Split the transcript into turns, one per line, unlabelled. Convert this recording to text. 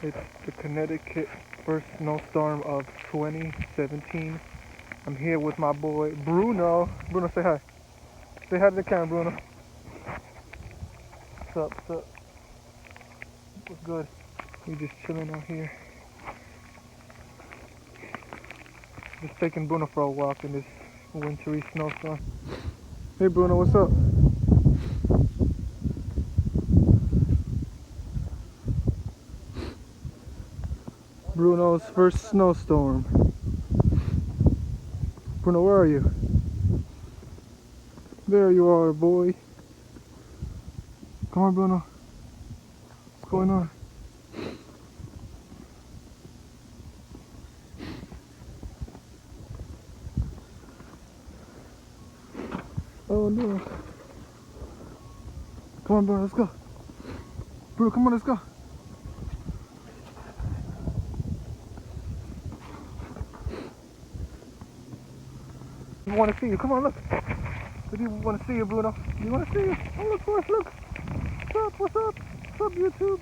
It's the Connecticut first snowstorm of 2017. I'm here with my boy Bruno. Bruno, say hi. Say hi to the camera, Bruno. What's up? What's up? What's good? We just chilling out here. Just taking Bruno for a walk in this wintry snowstorm. Hey Bruno, what's up? Bruno's first snowstorm. Bruno, where are you? There you are, boy. Come on, Bruno. What's going on? Oh no. Come on, Bruno, let's go. Bruno, come on, let's go. We want to see you. Come on, look. The people want to see you, Bruno. You want to see you? Oh, look, boy, look. What's up? What's up? What's up, YouTube?